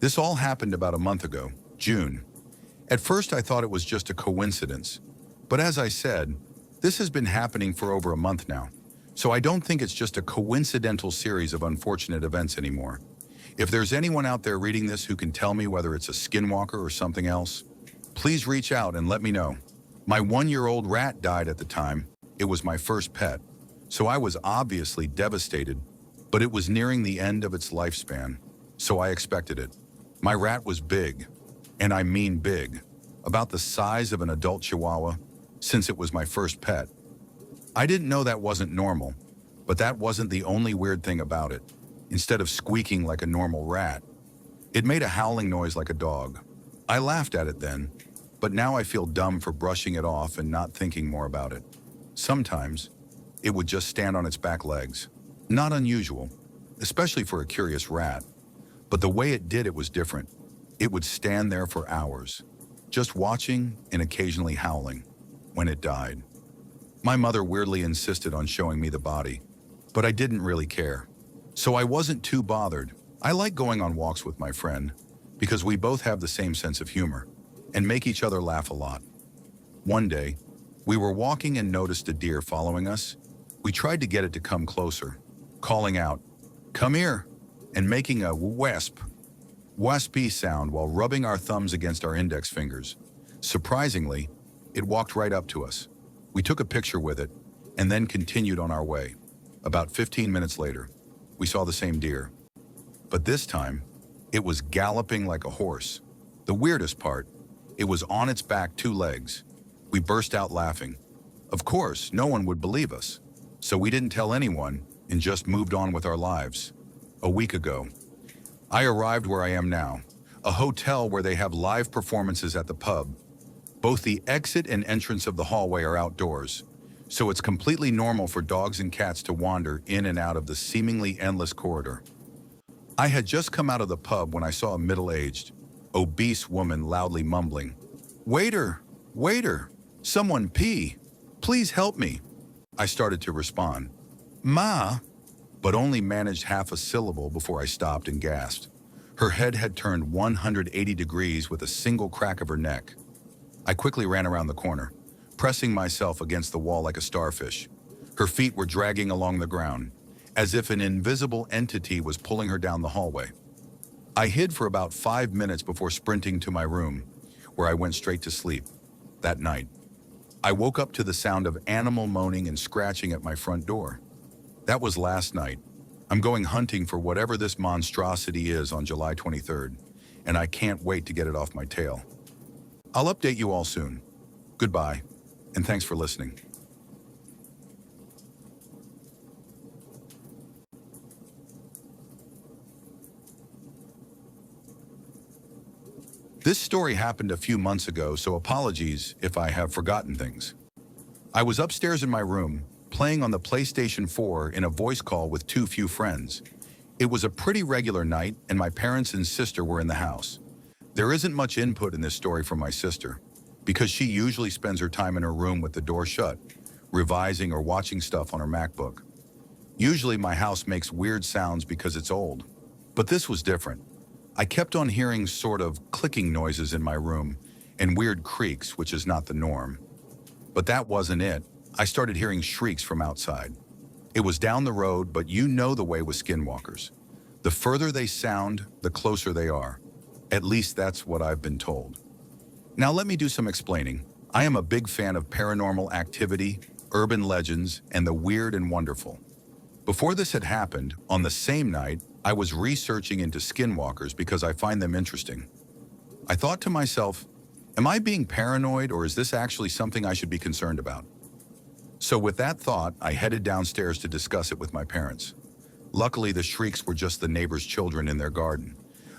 This all happened about a month ago, June. At first I thought it was just a coincidence, but as I said, this has been happening for over a month now, so I don't think it's just a coincidental series of unfortunate events anymore. If there's anyone out there reading this who can tell me whether it's a skinwalker or something else, please reach out and let me know. My 1-year-old rat died at the time. It was my first pet, so I was obviously devastated, but it was nearing the end of its lifespan, so I expected it. My rat was big, and I mean big, about the size of an adult Chihuahua, since it was my first pet. I didn't know that wasn't normal, but that wasn't the only weird thing about it. Instead of squeaking like a normal rat, it made a howling noise like a dog. I laughed at it then, but now I feel dumb for brushing it off and not thinking more about it. Sometimes, it would just stand on its back legs. Not unusual, especially for a curious rat, but the way it did it was different. It would stand there for hours, just watching and occasionally howling. When it died, my mother weirdly insisted on showing me the body, but I didn't really care. So I wasn't too bothered. I like going on walks with my friend because we both have the same sense of humor and make each other laugh a lot. One day, we were walking and noticed a deer following us. We tried to get it to come closer, calling out, "Come here," and making a waspy sound while rubbing our thumbs against our index fingers. Surprisingly, it walked right up to us. We took a picture with it and then continued on our way. About 15 minutes later, we saw the same deer. But this time, it was galloping like a horse. The weirdest part, it was on its back 2 legs. We burst out laughing. Of course, no one would believe us, so we didn't tell anyone and just moved on with our lives. A week ago, I arrived where I am now, a hotel where they have live performances at the pub. Both the exit and entrance of the hallway are outdoors, so it's completely normal for dogs and cats to wander in and out of the seemingly endless corridor. I had just come out of the pub when I saw a middle-aged, obese woman loudly mumbling, "Waiter, waiter, someone pee, please help me." I started to respond, "Ma," but only managed half a syllable before I stopped and gasped. Her head had turned 180 degrees with a single crack of her neck. I quickly ran around the corner, pressing myself against the wall like a starfish. Her feet were dragging along the ground, as if an invisible entity was pulling her down the hallway. I hid for about 5 minutes before sprinting to my room, where I went straight to sleep. That night, I woke up to the sound of animal moaning and scratching at my front door. That was last night. I'm going hunting for whatever this monstrosity is on July 23rd, and I can't wait to get it off my tail. I'll update you all soon. Goodbye, and thanks for listening. This story happened a few months ago, so apologies if I have forgotten things. I was upstairs in my room, playing on the PlayStation 4 in a voice call with 2 few friends. It was a pretty regular night, and my parents and sister were in the house. There isn't much input in this story from my sister, because she usually spends her time in her room with the door shut, revising or watching stuff on her MacBook. Usually my house makes weird sounds because it's old, but this was different. I kept on hearing sort of clicking noises in my room and weird creaks, which is not the norm. But that wasn't it. I started hearing shrieks from outside. It was down the road, but you know the way with skinwalkers. The further they sound, the closer they are. At least that's what I've been told. Now let me do some explaining. I am a big fan of paranormal activity, urban legends, and the weird and wonderful. Before this had happened, on the same night, I was researching into skinwalkers because I find them interesting. I thought to myself, am I being paranoid, or is this actually something I should be concerned about? So with that thought, I headed downstairs to discuss it with my parents. Luckily, the shrieks were just the neighbors' children in their garden.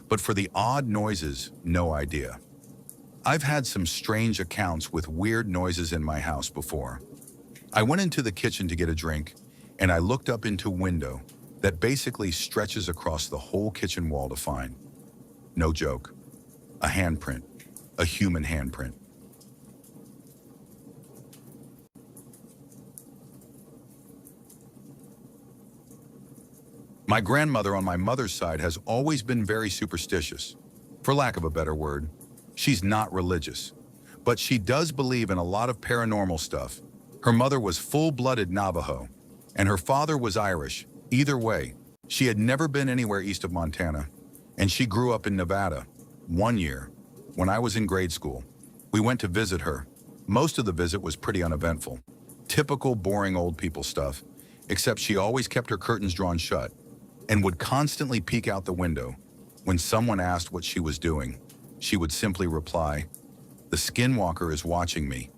But for the odd noises, no idea. I've had some strange accounts with weird noises in my house before. I went into the kitchen to get a drink, and I looked up into a window that basically stretches across the whole kitchen wall to find, no joke, a handprint, a human handprint. My grandmother on my mother's side has always been very superstitious. for lack of a better word. She's not religious, but she does believe in a lot of paranormal stuff. Her mother was full-blooded Navajo, and her father was Irish. Either way, she had never been anywhere east of Montana, and she grew up in Nevada. One year, when I was in grade school, we went to visit her. Most of the visit was pretty uneventful. Typical boring old people stuff, except she always kept her curtains drawn shut and would constantly peek out the window. When someone asked what she was doing, she would simply reply, "The Skinwalker is watching me."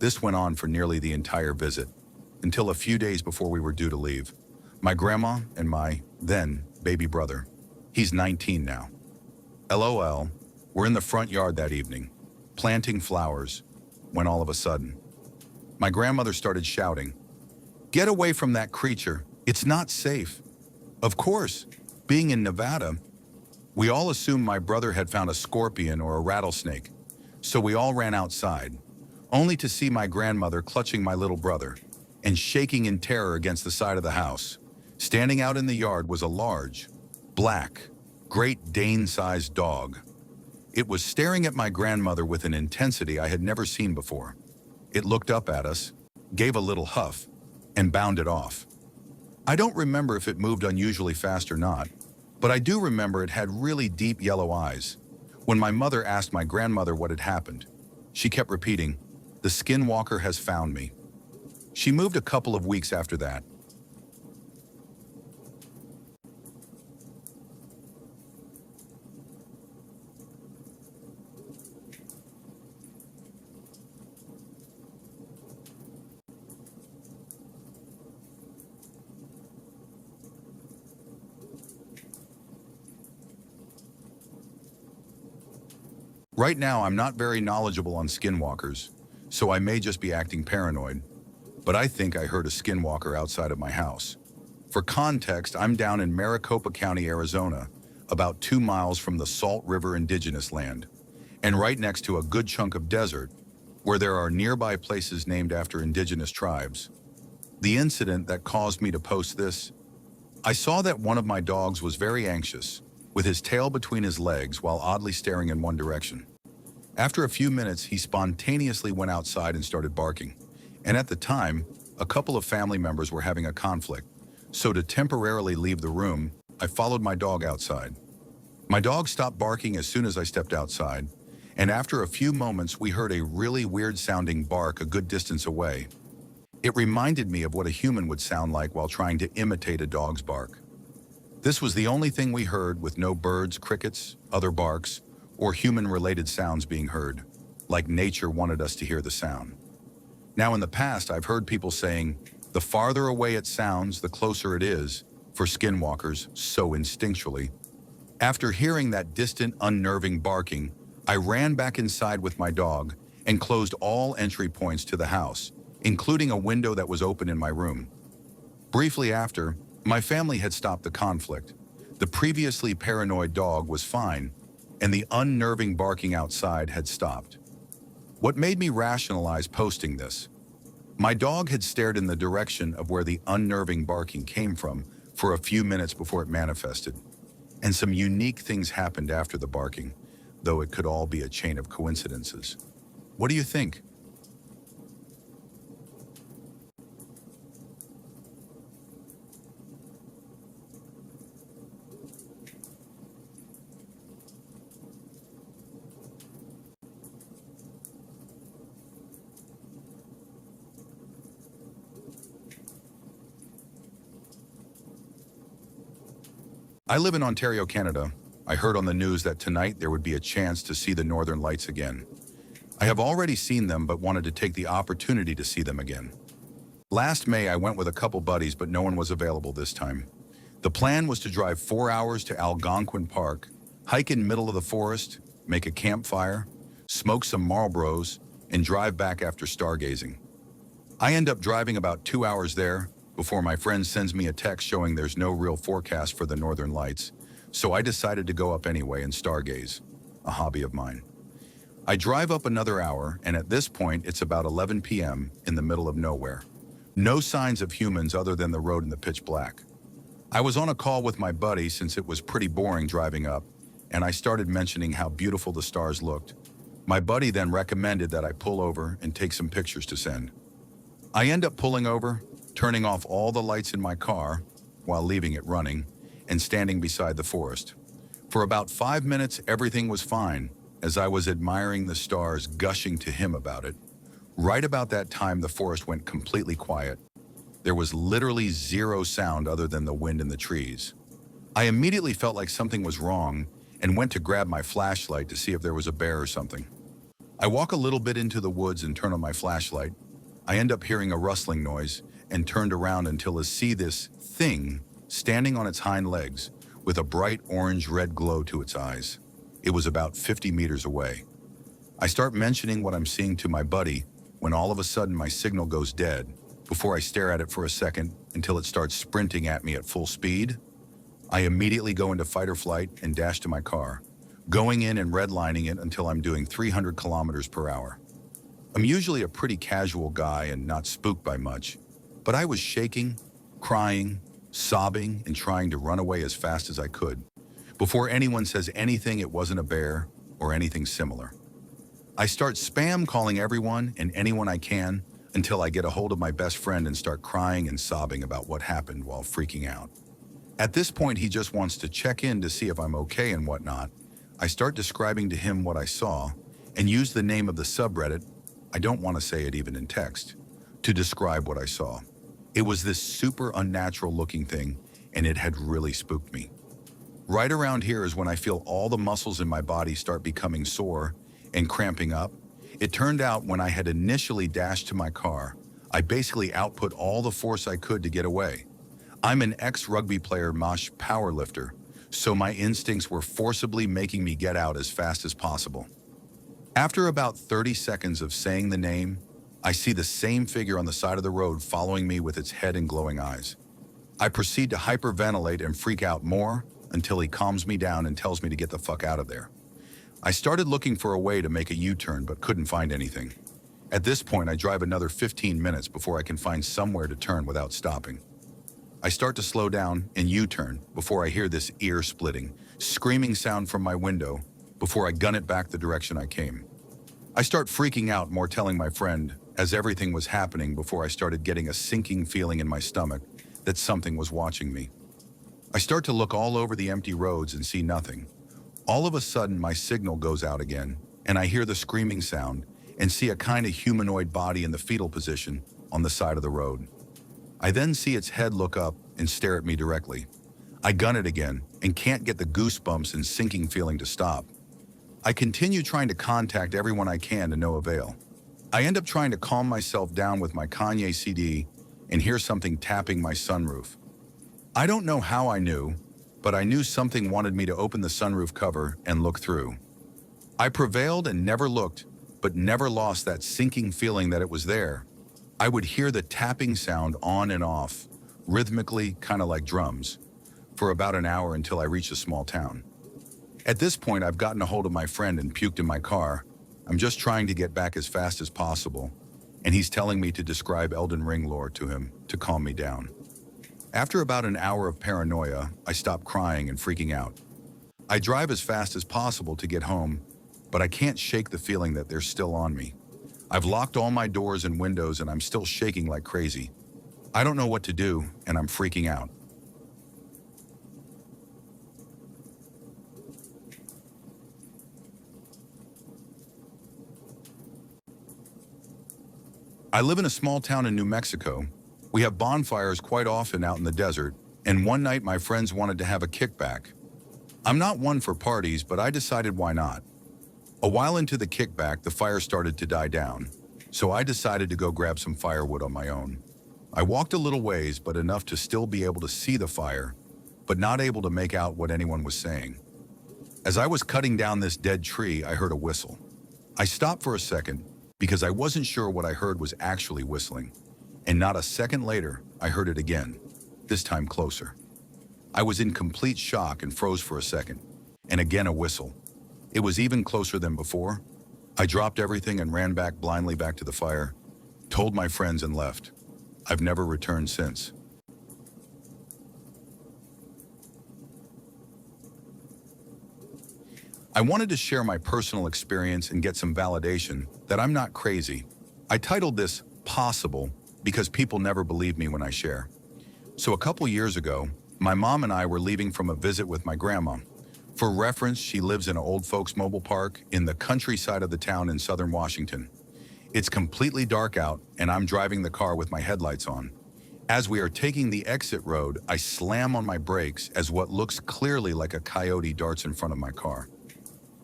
This went on for nearly the entire visit, until a few days before we were due to leave. My grandma and my, then, baby brother, he's 19 now. LOL, were in the front yard that evening, planting flowers, when all of a sudden, my grandmother started shouting, "Get away from that creature, it's not safe." Of course, being in Nevada, we all assumed my brother had found a scorpion or a rattlesnake, so we all ran outside, only to see my grandmother clutching my little brother and shaking in terror against the side of the house. Standing out in the yard was a large, black, Great Dane-sized dog. It was staring at my grandmother with an intensity I had never seen before. It looked up at us, gave a little huff, and bounded off. I don't remember if it moved unusually fast or not, but I do remember it had really deep yellow eyes. When my mother asked my grandmother what had happened, she kept repeating, "The Skinwalker has found me." She moved a couple of weeks after that. Right now, I'm not very knowledgeable on skinwalkers, so I may just be acting paranoid, but I think I heard a skinwalker outside of my house. For context, I'm down in Maricopa County, Arizona, about 2 miles from the Salt River indigenous land, and right next to a good chunk of desert, where there are nearby places named after indigenous tribes. The incident that caused me to post this, I saw that one of my dogs was very anxious, with his tail between his legs while oddly staring in one direction. After a few minutes, he spontaneously went outside and started barking. And at the time, a couple of family members were having a conflict. So to temporarily leave the room, I followed my dog outside. My dog stopped barking as soon as I stepped outside, and after a few moments, we heard a really weird-sounding bark a good distance away. It reminded me of what a human would sound like while trying to imitate a dog's bark. This was the only thing we heard, with no birds, crickets, other barks, or human-related sounds being heard, like nature wanted us to hear the sound. Now, in the past, I've heard people saying, the farther away it sounds, the closer it is, for skinwalkers, so instinctually. After hearing that distant, unnerving barking, I ran back inside with my dog and closed all entry points to the house, including a window that was open in my room. Briefly after, my family had stopped the conflict. The previously paranoid dog was fine, and the unnerving barking outside had stopped. What made me rationalize posting this? My dog had stared in the direction of where the unnerving barking came from for a few minutes before it manifested, and some unique things happened after the barking, though it could all be a chain of coincidences. What do you think? I live in Ontario, Canada. I heard on the news that tonight there would be a chance to see the Northern Lights again. I have already seen them, but wanted to take the opportunity to see them again. Last May, I went with a couple buddies, but no one was available this time. The plan was to drive 4 hours to Algonquin Park, hike in middle of the forest, make a campfire, smoke some Marlboros, and drive back after stargazing. I end up driving about 2 hours there before my friend sends me a text showing there's no real forecast for the Northern Lights, so I decided to go up anyway and stargaze, a hobby of mine. I drive up another hour, and at this point, it's about 11 p.m. in the middle of nowhere. No signs of humans other than the road in the pitch black. I was on a call with my buddy since it was pretty boring driving up, and I started mentioning how beautiful the stars looked. My buddy then recommended that I pull over and take some pictures to send. I end up pulling over, turning off all the lights in my car while leaving it running, and standing beside the forest. For about 5 minutes, everything was fine, as I was admiring the stars, gushing to him about it. Right about that time, the forest went completely quiet. There was literally zero sound other than the wind in the trees. I immediately felt like something was wrong and went to grab my flashlight to see if there was a bear or something. I walk a little bit into the woods and turn on my flashlight. I end up hearing a rustling noise and turned around until I see this thing standing on its hind legs with a bright orange-red glow to its eyes. It was about 50 meters away. I start mentioning what I'm seeing to my buddy when all of a sudden my signal goes dead before I stare at it for a second until it starts sprinting at me at full speed. I immediately go into fight or flight and dash to my car, going in and redlining it until I'm doing 300 kilometers per hour. I'm usually a pretty casual guy and not spooked by much, but I was shaking, crying, sobbing, and trying to run away as fast as I could. Before anyone says anything, it wasn't a bear or anything similar. I start spam calling everyone and anyone I can until I get a hold of my best friend and start crying and sobbing about what happened while freaking out. At this point, he just wants to check in to see if I'm okay and whatnot. I start describing to him what I saw and use the name of the subreddit, I don't want to say it even in text, to describe what I saw. It was this super unnatural looking thing, and it had really spooked me. Right around here is when I feel all the muscles in my body start becoming sore and cramping up. It turned out when I had initially dashed to my car, I basically output all the force I could to get away. I'm an ex-rugby player mosh powerlifter, so my instincts were forcibly making me get out as fast as possible. After about 30 seconds of saying the name, I see the same figure on the side of the road following me with its head and glowing eyes. I proceed to hyperventilate and freak out more until he calms me down and tells me to get the fuck out of there. I started looking for a way to make a U-turn but couldn't find anything. At this point, I drive another 15 minutes before I can find somewhere to turn without stopping. I start to slow down and U-turn before I hear this ear-splitting, screaming sound from my window before I gun it back the direction I came. I start freaking out, more telling my friend, as everything was happening before I started getting a sinking feeling in my stomach that something was watching me. I start to look all over the empty roads and see nothing. All of a sudden, my signal goes out again, and I hear the screaming sound and see a kind of humanoid body in the fetal position on the side of the road. I then see its head look up and stare at me directly. I gun it again and can't get the goosebumps and sinking feeling to stop. I continue trying to contact everyone I can to no avail. I end up trying to calm myself down with my Kanye CD and hear something tapping my sunroof. I don't know how I knew, but I knew something wanted me to open the sunroof cover and look through. I prevailed and never looked, but never lost that sinking feeling that it was there. I would hear the tapping sound on and off, rhythmically, kind of like drums, for about an hour until I reached a small town. At this point, I've gotten a hold of my friend and puked in my car. I'm just trying to get back as fast as possible, and he's telling me to describe Elden Ring lore to him to calm me down. After about an hour of paranoia, I stop crying and freaking out. I drive as fast as possible to get home, but I can't shake the feeling that they're still on me. I've locked all my doors and windows and I'm still shaking like crazy. I don't know what to do and I'm freaking out. I live in a small town in New Mexico. We have bonfires quite often out in the desert, and one night my friends wanted to have a kickback. I'm not one for parties, but I decided why not. A while into the kickback, the fire started to die down, so I decided to go grab some firewood on my own. I walked a little ways, but enough to still be able to see the fire, but not able to make out what anyone was saying. As I was cutting down this dead tree, I heard a whistle. I stopped for a second because I wasn't sure what I heard was actually whistling, and not a second later, I heard it again, this time closer. I was in complete shock and froze for a second, and again a whistle. It was even closer than before. I dropped everything and ran back blindly back to the fire, told my friends and left. I've never returned since. I wanted to share my personal experience and get some validation that I'm not crazy. I titled this Possible because people never believe me when I share. So a couple years ago, my mom and I were leaving from a visit with my grandma. For reference, she lives in an old folks mobile park in the countryside of the town in southern Washington. It's completely dark out, and I'm driving the car with my headlights on. As we are taking the exit road, I slam on my brakes as what looks clearly like a coyote darts in front of my car.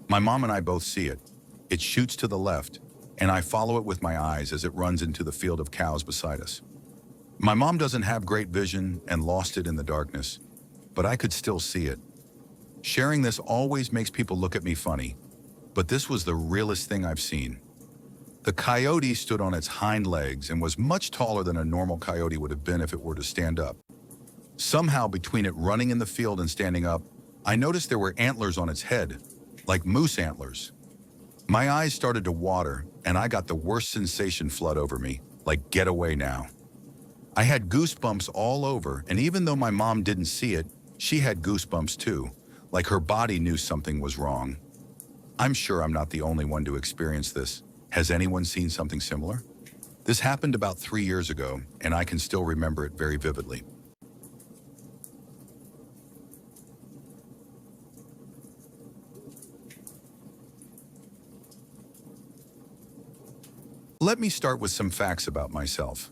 My mom and I both see it. It shoots to the left, and I follow it with my eyes as it runs into the field of cows beside us. My mom doesn't have great vision and lost it in the darkness, but I could still see it. Sharing this always makes people look at me funny, but this was the realest thing I've seen. The coyote stood on its hind legs and was much taller than a normal coyote would have been if it were to stand up. Somehow, between it running in the field and standing up, I noticed there were antlers on its head, like moose antlers. My eyes started to water, and I got the worst sensation flood over me, like get away now. I had goosebumps all over, and even though my mom didn't see it, she had goosebumps too, like her body knew something was wrong. I'm sure I'm not the only one to experience this. Has anyone seen something similar? This happened about 3 years ago, and I can still remember it very vividly. Let me start with some facts about myself.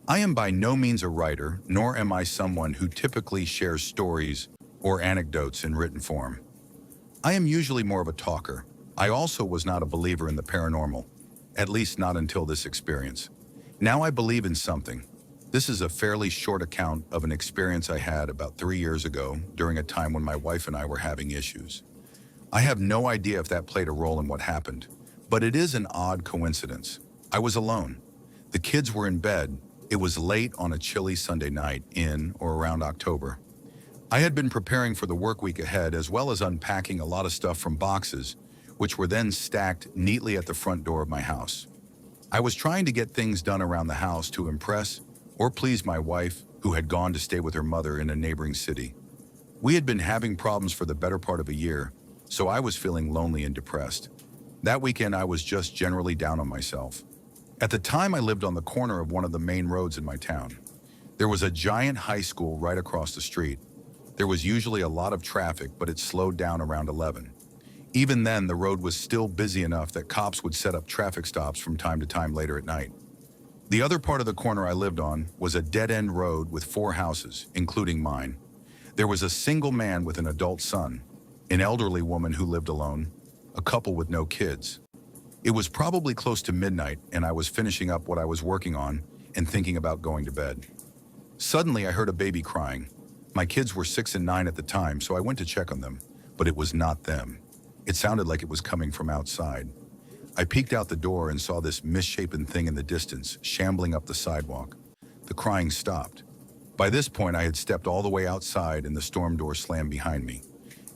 I am by no means a writer, nor am I someone who typically shares stories or anecdotes in written form. I am usually more of a talker. I also was not a believer in the paranormal, at least not until this experience. Now I believe in something. This is a fairly short account of an experience I had about 3 years ago during a time when my wife and I were having issues. I have no idea if that played a role in what happened, but it is an odd coincidence. I was alone. The kids were in bed. It was late on a chilly Sunday night in or around October. I had been preparing for the work week ahead as well as unpacking a lot of stuff from boxes, which were then stacked neatly at the front door of my house. I was trying to get things done around the house to impress or please my wife, who had gone to stay with her mother in a neighboring city. We had been having problems for the better part of a year, so I was feeling lonely and depressed. That weekend, I was just generally down on myself. At the time, I lived on the corner of one of the main roads in my town. There was a giant high school right across the street. There was usually a lot of traffic, but it slowed down around 11. Even then, the road was still busy enough that cops would set up traffic stops from time to time later at night. The other part of the corner I lived on was a dead-end road with 4 houses, including mine. There was a single man with an adult son, an elderly woman who lived alone, a couple with no kids. It was probably close to midnight, and I was finishing up what I was working on and thinking about going to bed. Suddenly, I heard a baby crying. My kids were 6 and 9 at the time, so I went to check on them, but it was not them. It sounded like it was coming from outside. I peeked out the door and saw this misshapen thing in the distance, shambling up the sidewalk. The crying stopped. By this point, I had stepped all the way outside and the storm door slammed behind me.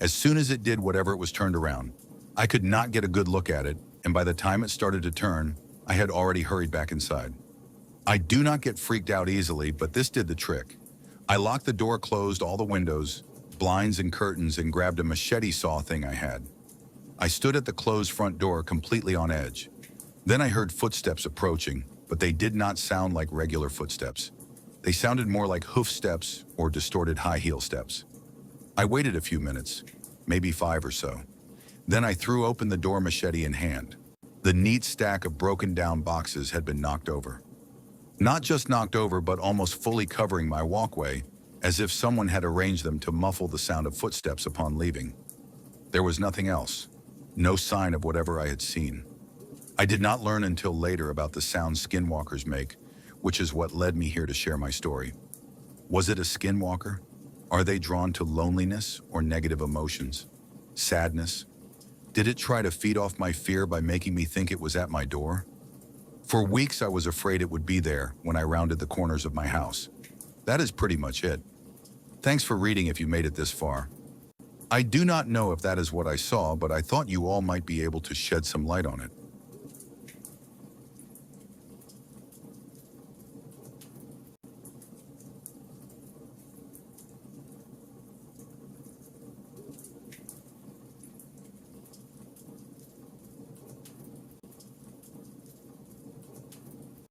As soon as it did whatever it was turned around, I could not get a good look at it, and by the time it started to turn, I had already hurried back inside. I do not get freaked out easily, but this did the trick. I locked the door, closed all the windows, blinds and curtains, and grabbed a machete saw thing I had. I stood at the closed front door completely on edge. Then I heard footsteps approaching, but they did not sound like regular footsteps. They sounded more like hoof steps or distorted high heel steps. I waited a few minutes, maybe 5 or so. Then I threw open the door, machete in hand. The neat stack of broken down boxes had been knocked over. Not just knocked over, but almost fully covering my walkway, as if someone had arranged them to muffle the sound of footsteps upon leaving. There was nothing else. No sign of whatever I had seen. I did not learn until later about the sound skinwalkers make, which is what led me here to share my story. Was it a skinwalker? Are they drawn to loneliness or negative emotions? Sadness? Did it try to feed off my fear by making me think it was at my door? For weeks I was afraid it would be there when I rounded the corners of my house. That is pretty much it. Thanks for reading if you made it this far. I do not know if that is what I saw, but I thought you all might be able to shed some light on it.